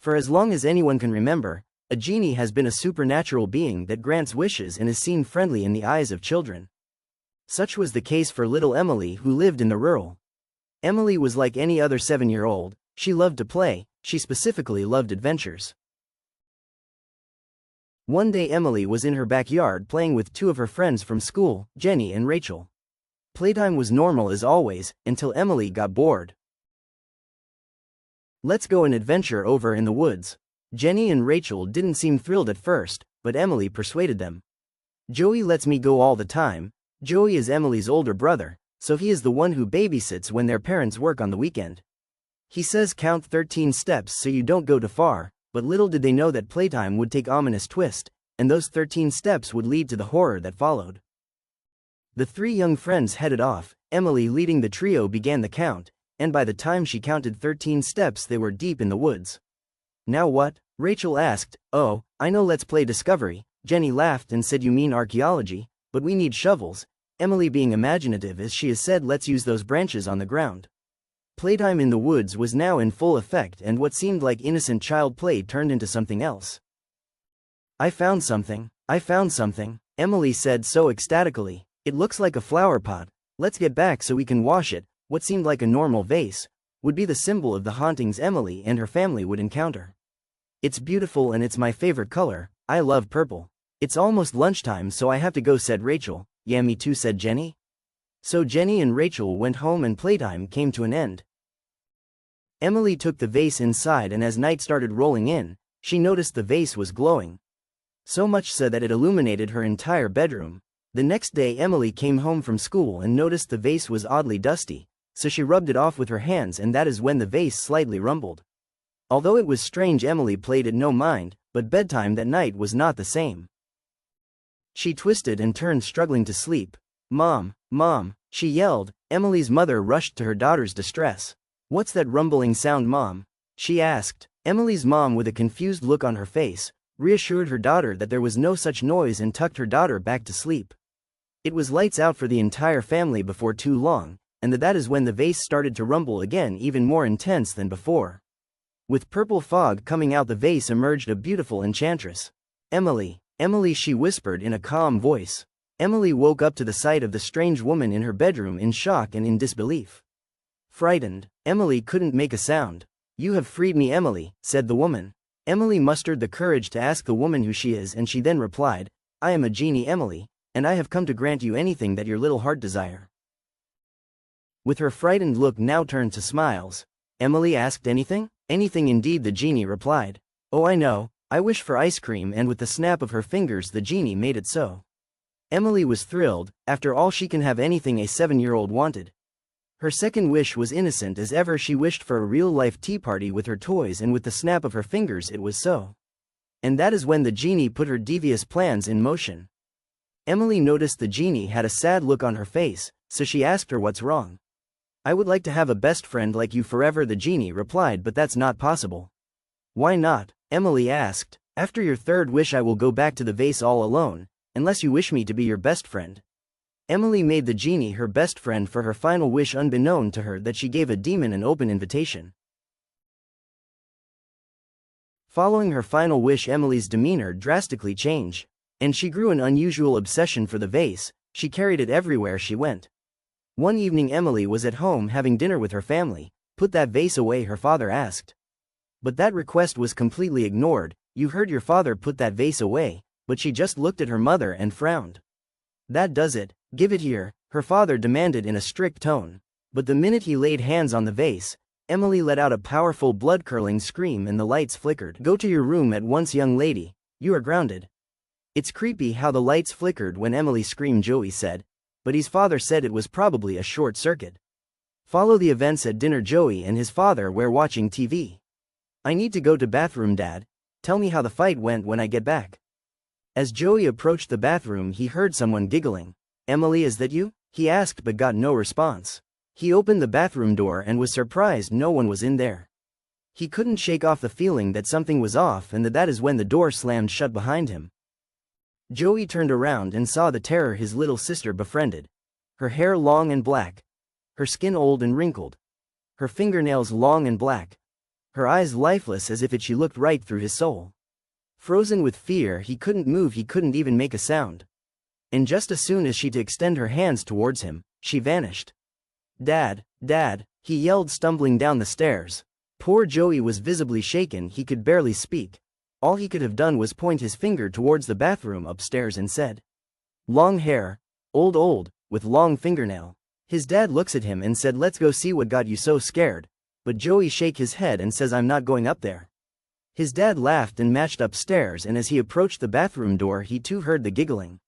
For as long as anyone can remember, a genie has been a supernatural being that grants wishes and is seen friendly in the eyes of children. Such was the case for little Emily, who lived in the rural. Emily was like any other 7-year-old. She loved to play, she specifically loved adventures. One day Emily was in her backyard playing with two of her friends from school, Jenny and Rachel. Playtime was normal as always, until Emily got bored. "Let's go an adventure over in the woods." Jenny and Rachel didn't seem thrilled at first, but Emily persuaded them. "Joey lets me go all the time." Joey is Emily's older brother, so he is the one who babysits when their parents work on the weekend. He says count 13 steps so you don't go too far, but little did they know that playtime would take ominous twist, and those 13 steps would lead to the horror that followed. The three young friends headed off. Emily leading the trio began the count, and by the time she counted 13 steps they were deep in the woods. "Now what?" Rachel asked. "Oh, I know, let's play discovery." Jenny laughed and said, "You mean archaeology? But we need shovels." Emily, being imaginative as she is, said, "Let's use those branches on the ground." Playtime in the woods was now in full effect, and what seemed like innocent child play turned into something else. I found something, Emily said so ecstatically. "It looks like a flower pot. Let's get back so we can wash it." What seemed like a normal vase would be the symbol of the hauntings Emily and her family would encounter. "It's beautiful and it's my favorite color. I love purple." "It's almost lunchtime, so I have to go," said Rachel. "Yeah, me too," said Jenny. So Jenny and Rachel went home and playtime came to an end. Emily took the vase inside, and as night started rolling in, she noticed the vase was glowing. So much so that it illuminated her entire bedroom. The next day Emily came home from school and noticed the vase was oddly dusty, so she rubbed it off with her hands, and that is when the vase slightly rumbled. Although it was strange, Emily played it no mind, but bedtime that night was not the same. She twisted and turned, struggling to sleep. "Mom, Mom," she yelled. Emily's mother rushed to her daughter's distress. "What's that rumbling sound, Mom?" she asked. Emily's mom, with a confused look on her face, reassured her daughter that there was no such noise and tucked her daughter back to sleep. It was lights out for the entire family before too long, and that is when the vase started to rumble again, even more intense than before. With purple fog coming out the vase emerged a beautiful enchantress. "Emily, Emily," she whispered in a calm voice. Emily woke up to the sight of the strange woman in her bedroom in shock and in disbelief. Frightened, Emily couldn't make a sound. "You have freed me, Emily," said the woman. Emily mustered the courage to ask the woman who she is, and she then replied, "I am a genie, Emily, and I have come to grant you anything that your little heart desire." With her frightened look now turned to smiles, Emily asked, "Anything?" "Anything indeed," the genie replied. "Oh, I know, I wish for ice cream," and with the snap of her fingers the genie made it so. Emily was thrilled. After all, she can have anything a 7-year-old wanted. Her second wish was innocent as ever. She wished for a real-life tea party with her toys, and with the snap of her fingers it was so. And that is when the genie put her devious plans in motion. Emily noticed the genie had a sad look on her face, so she asked her, "What's wrong?" "I would like to have a best friend like you forever," the genie replied, "but that's not possible." "Why not?" Emily asked. "After your third wish I will go back to the vase all alone, unless you wish me to be your best friend." Emily made the genie her best friend for her final wish, unbeknown to her that she gave a demon an open invitation. Following her final wish, Emily's demeanor drastically changed, and she grew an unusual obsession for the vase. She carried it everywhere she went. One evening Emily was at home having dinner with her family. "Put that vase away," her father asked. But that request was completely ignored. "You heard your father, put that vase away." But she just looked at her mother and frowned. "That does it. Give it here," her father demanded in a strict tone. But the minute he laid hands on the vase, Emily let out a powerful blood-curdling scream and the lights flickered. "Go to your room at once, young lady. You are grounded." "It's creepy how the lights flickered when Emily screamed," Joey said. But his father said it was probably a short circuit. Follow the events at dinner. Joey and his father were watching TV. "I need to go to bathroom, Dad. Tell me how the fight went when I get back." As Joey approached the bathroom, he heard someone giggling. "Emily, is that you?" he asked, but got no response. He opened the bathroom door and was surprised no one was in there. He couldn't shake off the feeling that something was off, and that is when the door slammed shut behind him. Joey turned around and saw the terror his little sister befriended. Her hair long and black. Her skin old and wrinkled. Her fingernails long and black. her eyes lifeless as if she looked right through his soul. Frozen with fear, he couldn't move, he couldn't even make a sound. And just as soon as she to extend her hands towards him, she vanished. "Dad, Dad," he yelled, stumbling down the stairs. Poor Joey was visibly shaken, he could barely speak. All he could have done was point his finger towards the bathroom upstairs and said, "Long hair, old, with long fingernail." His dad looks at him and said, "Let's go see what got you so scared." But Joey shake his head and says, "I'm not going up there." His dad laughed and matched upstairs, and as he approached the bathroom door he too heard the giggling.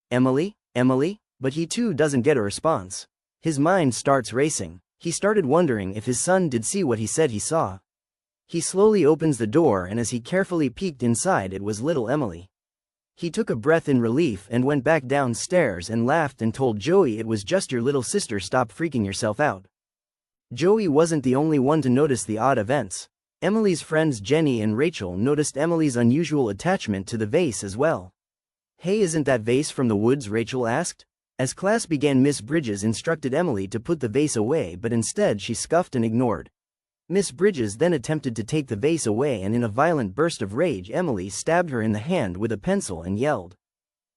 "Emily, Emily?" But he too doesn't get a response. His mind starts racing. He started wondering if his son did see what he said he saw. He slowly opens the door, and as he carefully peeked inside, it was little Emily. He took a breath in relief and went back downstairs and laughed and told Joey, "It was just your little sister, stop freaking yourself out." Joey wasn't the only one to notice the odd events. Emily's friends Jenny and Rachel noticed Emily's unusual attachment to the vase as well. "Hey, isn't that vase from the woods?" Rachel asked. As class began, Miss Bridges instructed Emily to put the vase away, but instead she scoffed and ignored. Miss Bridges then attempted to take the vase away, and in a violent burst of rage Emily stabbed her in the hand with a pencil and yelled,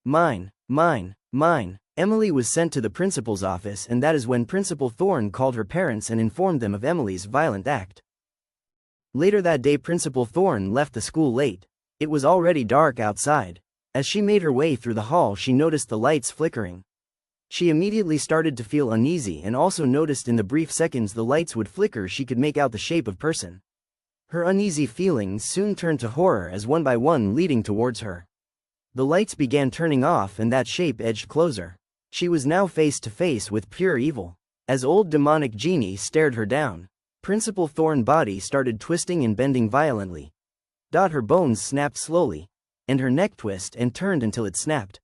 "Mine, mine, mine." Emily was sent to the principal's office, and that is when Principal Thorne called her parents and informed them of Emily's violent act. Later that day, Principal Thorne left the school late. It was already dark outside. As she made her way through the hall, she noticed the lights flickering. She immediately started to feel uneasy and also noticed in the brief seconds the lights would flicker she could make out the shape of person. Her uneasy feelings soon turned to horror as one by one leading towards her. The lights began turning off and that shape edged closer. She was now face to face with pure evil. As old demonic genie stared her down, Principal Thorne's body started twisting and bending violently. Her bones snapped slowly, and her neck twisted and turned until it snapped.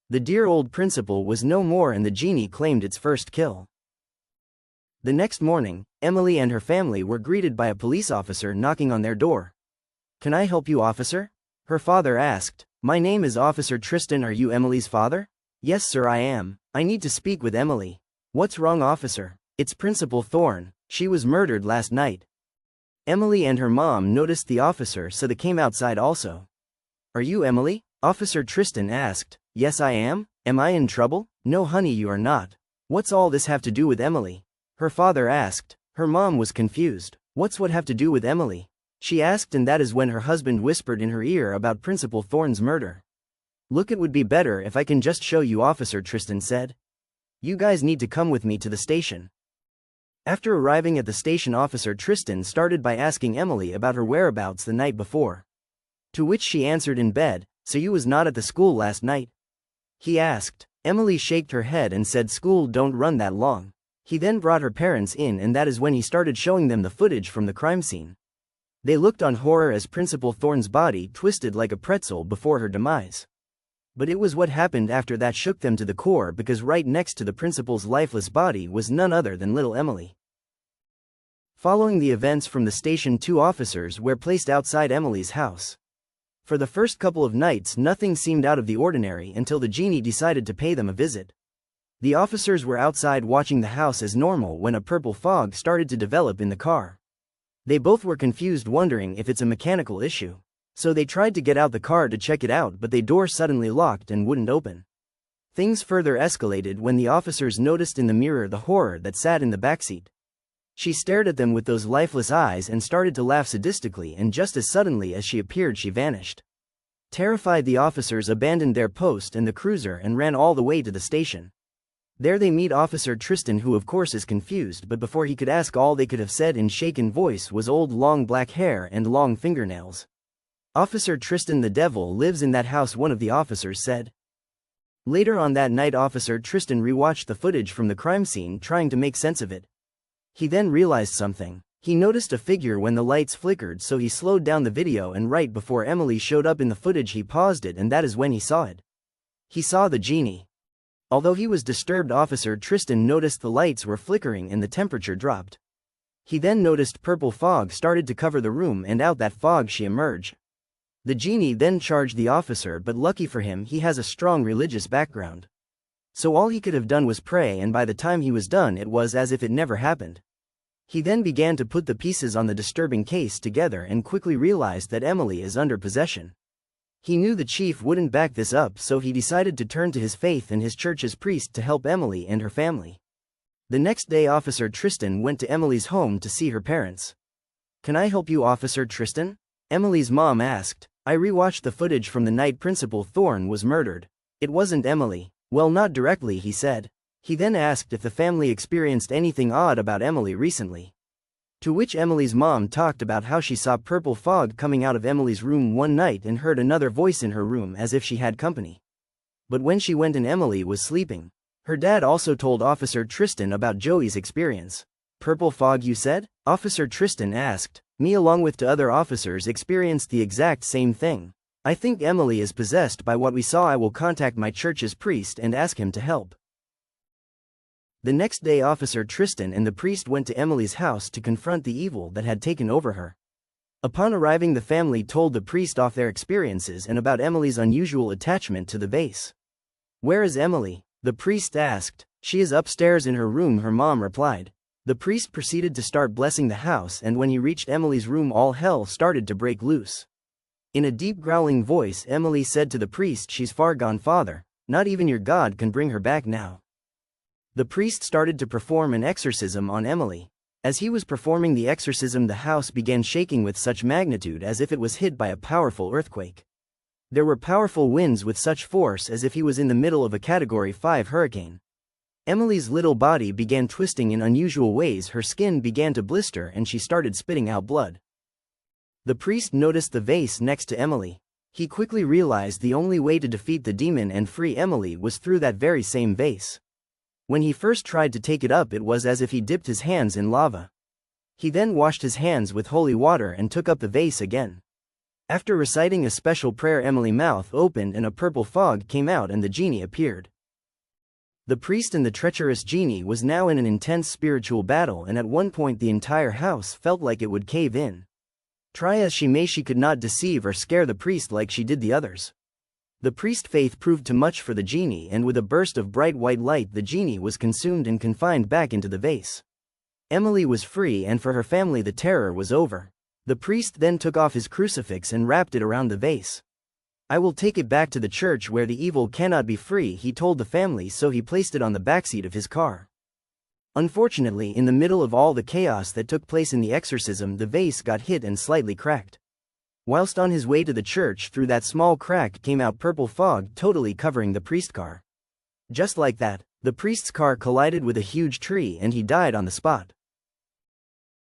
The dear old principal was no more, and the genie claimed its first kill. The next morning, Emily and her family were greeted by a police officer knocking on their door. "Can I help you, officer?" her father asked. "My name is Officer Tristan. Are you Emily's father?" "Yes, sir, I am. I need to speak with Emily." "What's wrong, officer?" "It's Principal Thorne. She was murdered last night." Emily and her mom noticed the officer, so they came outside also. "Are you Emily?" Officer Tristan asked. "Yes, I am. Am I in trouble?" "No, honey, you are not." "What's all this have to do with Emily?" her father asked. Her mom was confused. "What's what have to do with Emily?" she asked, and that is when her husband whispered in her ear about Principal Thorne's murder. "Look, it would be better if I can just show you," Officer Tristan said. "You guys need to come with me to the station." After arriving at the station, Officer Tristan started by asking Emily about her whereabouts the night before. To which she answered, "In bed." "So you was not at the school last night?" he asked. Emily shook her head and said, "School don't run that long." He then brought her parents in, and that is when he started showing them the footage from the crime scene. They looked on horror as Principal Thorne's body twisted like a pretzel before her demise. But it was what happened after that shook them to the core, because right next to the principal's lifeless body was none other than little Emily. Following the events from the station, 2 officers were placed outside Emily's house. For the first couple of nights nothing seemed out of the ordinary until the genie decided to pay them a visit. The officers were outside watching the house as normal when a purple fog started to develop in the car. They both were confused, wondering if it's a mechanical issue. So they tried to get out the car to check it out, but the door suddenly locked and wouldn't open. Things further escalated when the officers noticed in the mirror the horror that sat in the backseat. She stared at them with those lifeless eyes and started to laugh sadistically, and just as suddenly as she appeared she vanished. Terrified, the officers abandoned their post and the cruiser and ran all the way to the station. There they meet Officer Tristan, who of course is confused, but before he could ask, all they could have said in shaken voice was old long black hair and long fingernails. "Officer Tristan, the devil lives in that house," one of the officers said. Later on that night, Officer Tristan rewatched the footage from the crime scene, trying to make sense of it. He then realized something. He noticed a figure when the lights flickered, so he slowed down the video, and right before Emily showed up in the footage he paused it, and that is when he saw it. He saw the genie. Although he was disturbed, Officer Tristan noticed the lights were flickering and the temperature dropped. He then noticed purple fog started to cover the room, and out that fog she emerged. The genie then charged the officer, but lucky for him he has a strong religious background. So all he could have done was pray, and by the time he was done it was as if it never happened. He then began to put the pieces on the disturbing case together and quickly realized that Emily is under possession. He knew the chief wouldn't back this up, so he decided to turn to his faith and his church's priest to help Emily and her family. The next day, Officer Tristan went to Emily's home to see her parents. "Can I help you, Officer Tristan?" Emily's mom asked. "I rewatched the footage from the night Principal Thorne was murdered. It wasn't Emily." "Well, not directly," he said. He then asked if the family experienced anything odd about Emily recently. To which Emily's mom talked about how she saw purple fog coming out of Emily's room one night and heard another voice in her room as if she had company. But when she went and Emily was sleeping. Her dad also told Officer Tristan about Joey's experience. "Purple fog, you said?" Officer Tristan asked. "Me along with two other officers experienced the exact same thing. I think Emily is possessed by what we saw. I will contact my church's priest and ask him to help." The next day, Officer Tristan and the priest went to Emily's house to confront the evil that had taken over her. Upon arriving, the family told the priest of their experiences and about Emily's unusual attachment to the vase. "Where is Emily?" the priest asked. "She is upstairs in her room," her mom replied. The priest proceeded to start blessing the house, and when he reached Emily's room, all hell started to break loose. In a deep growling voice, Emily said to the priest, "She's far gone, Father. Not even your God can bring her back now." The priest started to perform an exorcism on Emily. As he was performing the exorcism, the house began shaking with such magnitude as if it was hit by a powerful earthquake. There were powerful winds with such force as if he was in the middle of a Category 5 hurricane. Emily's little body began twisting in unusual ways, her skin began to blister and she started spitting out blood. The priest noticed the vase next to Emily. He quickly realized the only way to defeat the demon and free Emily was through that very same vase. When he first tried to take it up, it was as if he dipped his hands in lava. He then washed his hands with holy water and took up the vase again. After reciting a special prayer, Emily's mouth opened and a purple fog came out and the genie appeared. The priest and the treacherous genie was now in an intense spiritual battle, and at one point the entire house felt like it would cave in. Try as she may, she could not deceive or scare the priest like she did the others. The priest's faith proved too much for the genie, and with a burst of bright white light the genie was consumed and confined back into the vase. Emily was free, and for her family the terror was over. The priest then took off his crucifix and wrapped it around the vase. "I will take it back to the church where the evil cannot be free," he told the family, so he placed it on the backseat of his car. Unfortunately, in the middle of all the chaos that took place in the exorcism, the vase got hit and slightly cracked. Whilst on his way to the church, through that small crack came out purple fog, totally covering the priest's car. Just like that, the priest's car collided with a huge tree and he died on the spot.